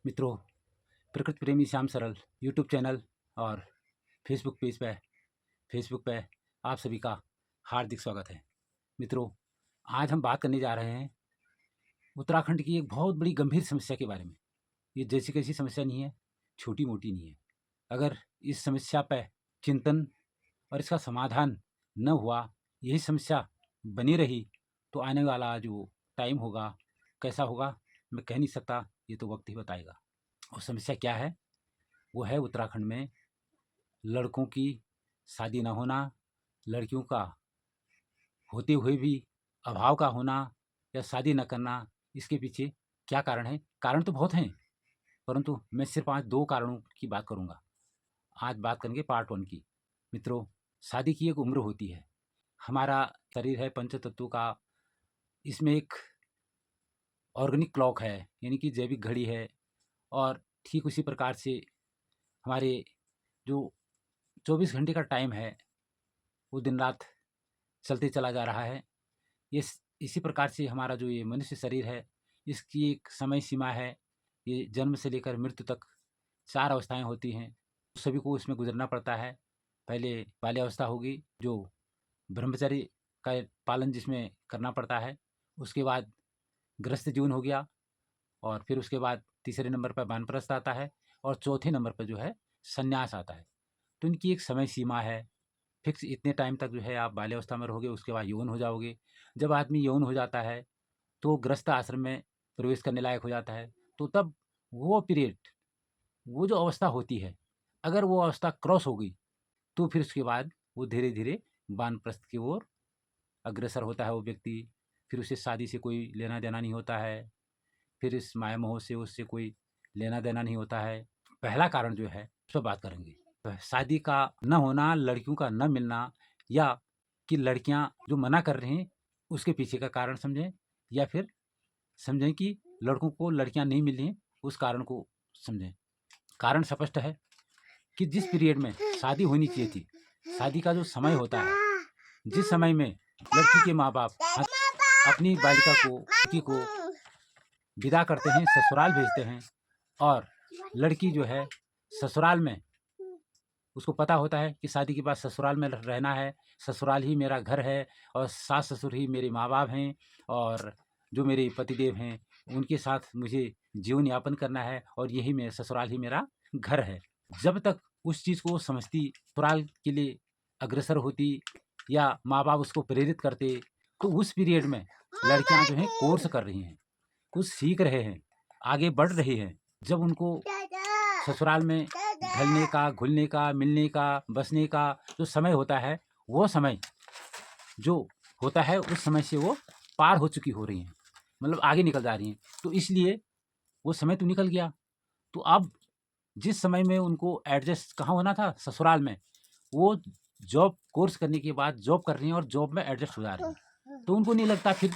मित्रों, प्रकृति प्रेमी श्याम सरल यूट्यूब चैनल और फेसबुक पे आप सभी का हार्दिक स्वागत है। मित्रों, आज हम बात करने जा रहे हैं उत्तराखंड की एक बहुत बड़ी गंभीर समस्या के बारे में। ये जैसी कैसी समस्या नहीं है, छोटी मोटी नहीं है। अगर इस समस्या पे चिंतन और इसका समाधान न हुआ, यही समस्या बनी रही, तो आने वाला जो टाइम होगा कैसा होगा मैं कह नहीं सकता, ये तो वक्त ही बताएगा। और समस्या क्या है? वो है उत्तराखंड में लड़कों की शादी ना होना, लड़कियों का होते हुए भी अभाव का होना या शादी न करना। इसके पीछे क्या कारण है? कारण तो बहुत हैं, परंतु मैं सिर्फ आज 2 कारणों की बात करूँगा। आज बात करेंगे पार्ट 1 की। मित्रों, शादी की एक उम्र होती है। हमारा शरीर है पंचतत्वों का, इसमें एक ऑर्गेनिक क्लॉक है, यानी कि जैविक घड़ी है। और ठीक उसी प्रकार से हमारे जो 24 घंटे का टाइम है, वो दिन रात चलते चला जा रहा है। इसी प्रकार से हमारा जो ये मनुष्य शरीर है, इसकी एक समय सीमा है। ये जन्म से लेकर मृत्यु तक 4 अवस्थाएं होती हैं, सभी को इसमें गुजरना पड़ता है। पहले बाल्यावस्था होगी, जो ब्रह्मचर्य का पालन जिसमें करना पड़ता है। उसके बाद गृहस्थ जीवन हो गया, और फिर उसके बाद तीसरे नंबर पर वानप्रस्थ आता है, और चौथे नंबर पर जो है संन्यास आता है। तो इनकी एक समय सीमा है फिक्स। इतने टाइम तक जो है आप बाल्यावस्था में रहोगे, उसके बाद यौन हो जाओगे। जब आदमी यौन हो जाता है तो गृहस्थ आश्रम में प्रवेश करने लायक हो जाता है। तो तब वो पीरियड, वो जो अवस्था होती है, अगर वो अवस्था क्रॉस हो गई, तो फिर उसके बाद वो धीरे धीरे वानप्रस्थ की ओर अग्रसर होता है वो व्यक्ति। फिर उसे शादी से कोई लेना देना नहीं होता है, फिर इस माया मोह से उससे कोई लेना देना नहीं होता है। पहला कारण जो है उस पर बात करेंगे। तो शादी का न होना, लड़कियों का न मिलना, या कि लड़कियां जो मना कर रही हैं उसके पीछे का कारण समझें, या फिर समझें कि लड़कों को लड़कियां नहीं मिल रही हैं, उस कारण को समझें। कारण स्पष्ट है कि जिस पीरियड में शादी होनी चाहिए थी, शादी का जो समय होता है, जिस समय में लड़की के माँ बाप अपनी बालिका को, लड़की को विदा करते हैं, ससुराल भेजते हैं, और लड़की जो है ससुराल में, उसको पता होता है कि शादी के बाद ससुराल में रहना है, ससुराल ही मेरा घर है, और सास ससुर ही मेरे माँ बाप हैं, और जो मेरे पतिदेव हैं उनके साथ मुझे जीवन यापन करना है, और यही मेरा ससुराल ही मेरा घर है। जब तक उस चीज़ को समझती, ससुराल के लिए अग्रसर होती, या माँ बाप उसको प्रेरित करते, तो उस पीरियड में लड़कियां जो हैं कोर्स कर रही हैं, कुछ सीख रहे हैं, आगे बढ़ रही हैं। जब उनको ससुराल में ढलने का, घुलने का, मिलने का, बसने का जो समय होता है, वो समय जो होता है, उस समय से वो पार हो चुकी हो रही हैं, मतलब आगे निकल जा रही हैं। तो इसलिए वो समय तो निकल गया, तो अब जिस समय में उनको एडजस्ट कहाँ होना था, ससुराल में, वो जॉब कोर्स करने के बाद जॉब कर रही हैं और जॉब में एडजस्ट हो जा रही हैं। तो उनको नहीं लगता फिर,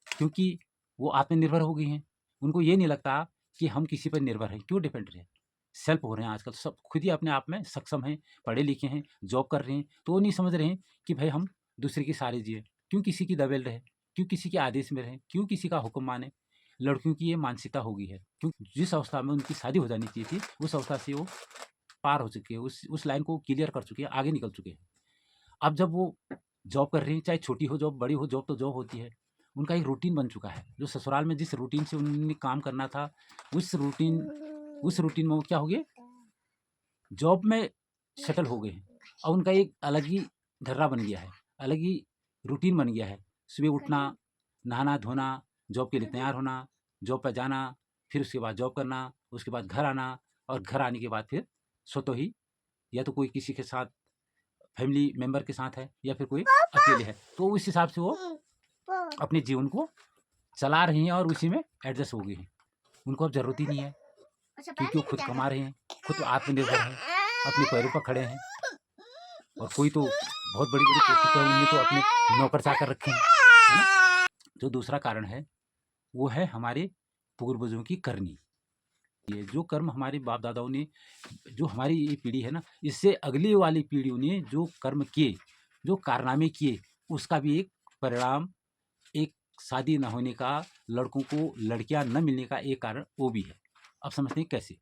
क्योंकि वो आत्मनिर्भर हो गई हैं, उनको ये नहीं लगता कि हम किसी पर निर्भर हैं। क्यों डिपेंड रहे? सेल्फ हो रहे हैं आजकल, सब खुद ही अपने आप में सक्षम हैं, पढ़े लिखे हैं, जॉब कर रहे हैं। तो वो नहीं समझ रहे हैं कि भाई हम दूसरे की सारी जिए, क्यों किसी की दबेल रहे, क्यों किसी के आदेश में रहें, क्यों किसी का हुक्म माने। लड़कियों की ये मानसिकता हो गई है, क्यों जिस अवस्था में उनकी शादी हो जानी चाहिए थी, उस अवस्था से वो पार हो चुकी है, उस लाइन को क्लियर कर चुकी है, आगे निकल चुके हैं। अब जब वो जॉब कर रही हैं, चाहे छोटी हो जॉब, बड़ी हो जॉब, तो जॉब होती है। उनका एक रूटीन बन चुका है, जो ससुराल में जिस रूटीन से उन्होंने काम करना था, उस रूटीन में वो क्या हो गए, जॉब में सेटल हो गए हैं। और उनका एक अलग ही ढर्रा बन गया है, अलग ही रूटीन बन गया है। सुबह उठना, नहाना धोना, जॉब के लिए तैयार होना, जॉब पर जाना, फिर उसके बाद जॉब करना, उसके बाद घर आना, और घर आने के बाद फिर स्वतः ही या तो कोई किसी के साथ फैमिली मेंबर के साथ है, या फिर कोई अकेले है। तो उस हिसाब से वो अपने जीवन को चला रही हैं, और उसी में एडजस्ट हो गई हैं। उनको अब ज़रूरत ही नहीं है, क्योंकि वो खुद कमा रहे हैं, खुद आत्मनिर्भर हैं, अपने पैरों पर खड़े हैं। और कोई तो बहुत बड़ी-बड़ी पोस्ट पे, उनने तो अपने नौकर चाकर रखे हैं, है ना? जो दूसरा कारण है, वो है हमारे पूर्वजों की करनी। ये जो कर्म हमारे बाप-दादाओं ने, जो हमारी ये पीढ़ी है ना, इससे अगली वाली पीढ़ियों ने जो कर्म किए, जो कारनामे किए, उसका भी एक परिणाम, एक शादी ना होने का, लड़कों को लड़कियां न मिलने का एक कारण वो भी है। अब समझते हैं कैसे।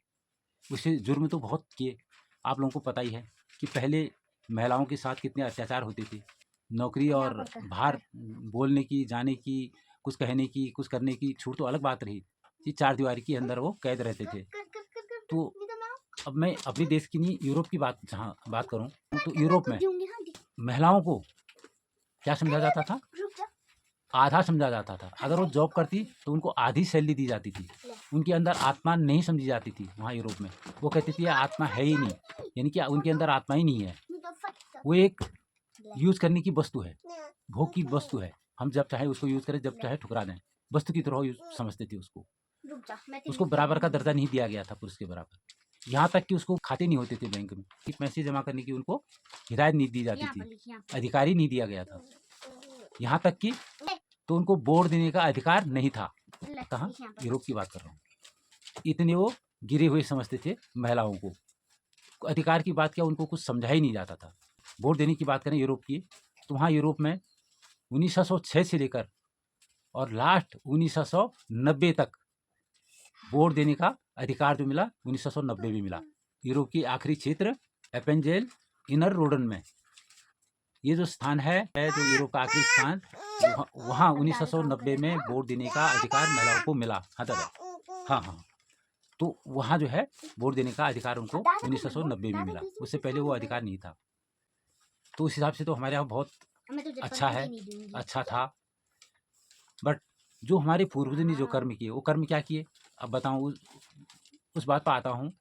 उससे जुर्म तो बहुत किए, आप लोगों को पता ही है कि पहले महिलाओं के साथ कितने अत्याचार होते थे। नौकरी और बाहर बोलने की, जाने की, कुछ कहने की, कुछ करने की छूट तो अलग बात रही कि चार दीवारी के अंदर वो कैद रहते थे। तो अब मैं अपने देश की नहीं, यूरोप की जहाँ बात करूँ, तो यूरोप में महिलाओं को क्या समझा जाता था? आधा समझा जाता था। अगर वो जॉब करती तो उनको आधी सैलरी दी जाती थी। उनके अंदर आत्मा नहीं समझी जाती थी वहाँ यूरोप में। वो कहती थी आत्मा है ही नहीं, यानी कि उनके अंदर आत्मा ही नहीं है। वो एक यूज़ करने की वस्तु है, भोग की वस्तु है। हम जब चाहे उसको यूज़ करें, जब चाहे ठुकरा दें। वस्तु की तरह यूज़ समझते थे उसको। उसको बराबर का दर्जा नहीं दिया गया था पुरुष के बराबर। यहाँ तक कि उसको खाते नहीं होते थे बैंक में कि पैसे जमा करने की उनको हिदायत नहीं दी जाती थी, अधिकार ही नहीं दिया गया था। यहाँ तक कि तो उनको वोट देने का अधिकार नहीं था। कहाँ? यूरोप की बात कर रहा हूँ। इतने वो गिरे हुए समझते थे महिलाओं को। अधिकार की बात क्या, उनको कुछ समझा ही नहीं जाता था। वोट देने की बात करें यूरोप की, तो वहाँ यूरोप में 1906 से लेकर और लास्ट 1990 तक वोट देने का अधिकार जो मिला 1990 में मिला। यूरोप की आखिरी क्षेत्र एपेंजेल इनर रोडन में ये जो स्थान है जो यूरोप का आखिरी स्थान, वहाँ 1990 में वोट देने का अधिकार महिलाओं को मिला। हाँ दादा, हाँ, तो वहाँ जो है वोट देने का अधिकार उनको 1990 में मिला। उससे पहले वो अधिकार नहीं था। तो उस हिसाब से तो हमारे यहाँ बहुत अच्छा है, अच्छा था। बट जो हमारे पूर्वजों ने जो कर्म किए, वो कर्म क्या किए अब बताऊँ। उस बात पर आता हूँ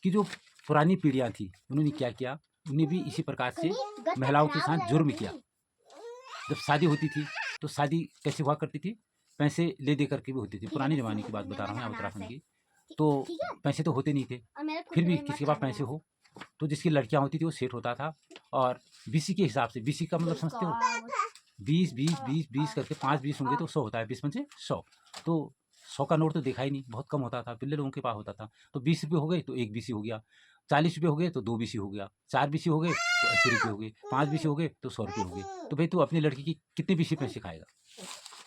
कि जो पुरानी पीढ़ियाँ थी उन्होंने क्या किया। उन्हें भी इसी प्रकार से महिलाओं के साथ जुर्म किया। जब शादी होती थी तो शादी कैसे हुआ करती थी, पैसे ले दे करके भी होती थी। पुराने ज़माने की बात बता रहा हूँ यहाँ उत्तराखंड की। तो पैसे तो होते नहीं थे, फिर भी किसी के पास पैसे हो तो जिसकी लड़कियाँ होती थी वो सेट होता था। और बीसी के हिसाब से, बीसी का मतलब समझते हो, 20 करके 5-20 होंगे तो 100 होता है, 20 पंचे 100। तो 100 का नोट तो देखा ही नहीं, बहुत कम होता था, पिल्ले लोगों के पास होता था। तो 20 रुपये हो गए तो 1 बीसी हो गया, 40 रुपये हो गए तो 2 बीसी हो गया, 4 बीसी हो गए तो 80 रुपये हो गए, 5 बीसी हो गए तो 100 रुपये हो गए। तो भाई तू अपनी लड़की की कितने बीसी पैसे खाएगा?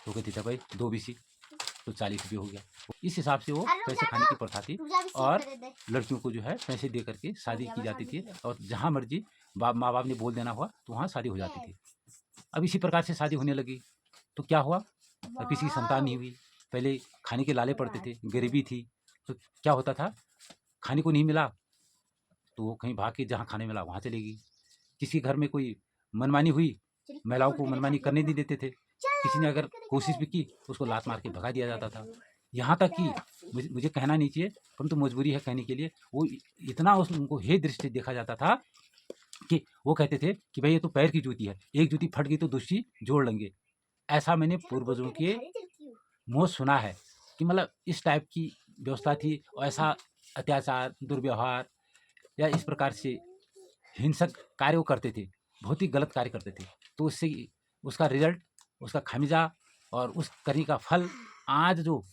तो कहती था भाई 2 बीसी, तो 40 रुपये हो गया। इस हिसाब से वो पैसे खाने की प्रथा थी और लड़कियों को जो है पैसे दे करके शादी की जाती थी। और जहाँ मर्जी माँ बाप ने बोल देना हुआ तो वहाँ शादी हो जाती थी। अब इसी प्रकार से शादी होने लगी तो क्या हुआ, अब किसी की संतान नहीं हुई। पहले खाने के लाले पड़ते थे, गरीबी थी, तो क्या होता था, खाने को नहीं मिला तो वो कहीं भाग के जहाँ खाने मिला वहाँ चलेगी। किसी घर में कोई मनमानी हुई, महिलाओं को मनमानी करने नहीं देते थे। किसी ने अगर कोशिश भी की उसको लात मार के भगा दिया जाता था। यहाँ तक कि मुझे कहना नहीं चाहिए परंतु मजबूरी है कहने के लिए, वो इतना उनको हे दृष्टि देखा जाता था कि वो कहते थे कि भाई ये तो पैर की जूती है, एक जूती फट गई तो दूसरी जोड़ लेंगे। ऐसा मैंने पूर्वजों के मुँह सुना है कि मतलब इस टाइप की व्यवस्था थी। और ऐसा अत्याचार, दुर्व्यवहार या इस प्रकार से हिंसक कार्य वो करते थे, बहुत ही गलत कार्य करते थे। तो उससे उसका रिजल्ट, उसका खामिज़ा और उस करने का फल आज जो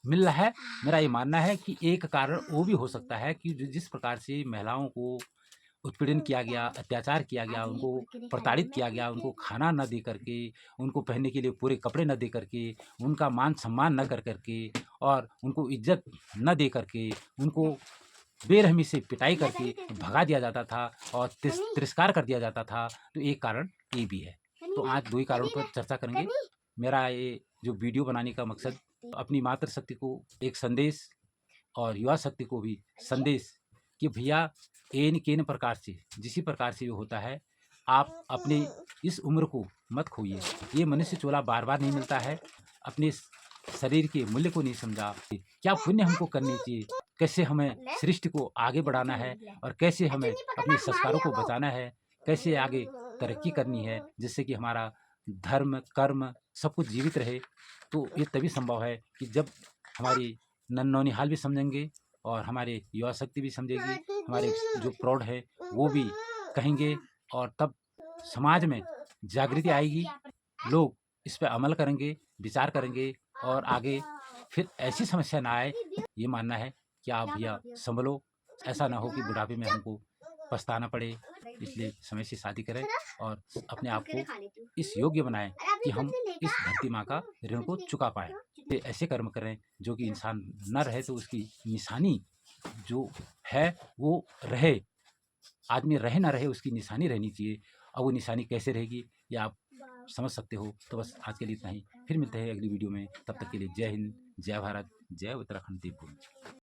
मिल रहा है, मेरा ये मानना है कि एक कारण वो भी हो सकता है कि जिस प्रकार से महिलाओं को उत्पीड़न किया गया, अत्याचार किया गया, उनको प्रताड़ित किया गया, उनको खाना न दे करके, उनको पहनने के लिए पूरे कपड़े न दे करके, उनका मान सम्मान न कर करके और उनको इज्जत न दे करके, उनको बेरहमी से पिटाई करके भगा दिया जाता था और तिरस्कार कर दिया जाता था। तो एक कारण ये भी है। तो आज 2 ही कारणों पर चर्चा करेंगे। मेरा ये जो वीडियो बनाने का मकसद अपनी मातृशक्ति को एक संदेश और युवा शक्ति को भी संदेश कि भैया एन केन प्रकार से, जिसी प्रकार से ये होता है, आप अपने इस उम्र को मत खोइए। ये मनुष्य चोला बार-बार नहीं मिलता है। अपने शरीर के मूल्य को नहीं समझा, क्या पुण्य हमको करने चाहिए, कैसे हमें सृष्टि को आगे बढ़ाना है और कैसे हमें अपने संस्कारों को बचाना है, कैसे आगे तरक्की करनी है जिससे कि हमारा धर्म, कर्म सब कुछ जीवित रहे। तो ये तभी संभव है कि जब हमारी नौनिहाल भी समझेंगे और हमारे युवा शक्ति भी समझेगी, हमारे जो प्रौढ़ है वो भी कहेंगे और तब समाज में जागृति आएगी। लोग इस पे अमल करेंगे, विचार करेंगे और आगे फिर ऐसी समस्या ना आए। ये मानना है कि आप भैया सँभलो, ऐसा ना हो कि बुढ़ापे में हमको पछताना पड़े। इसलिए समय से शादी करें और अपने आप को इस योग्य बनाएँ कि हम इस धरती माँ का ऋण को चुका पाएँ। ये ऐसे कर्म करें जो कि इंसान न रहे तो उसकी निशानी जो है वो रहे। आदमी रहे ना रहे उसकी निशानी रहनी चाहिए। और वो निशानी कैसे रहेगी ये आप समझ सकते हो। तो बस आज के लिए इतना ही। फिर मिलते हैं अगली वीडियो में। तब तक के लिए जय हिंद, जय भारत, जय उत्तराखंड देवभूमि।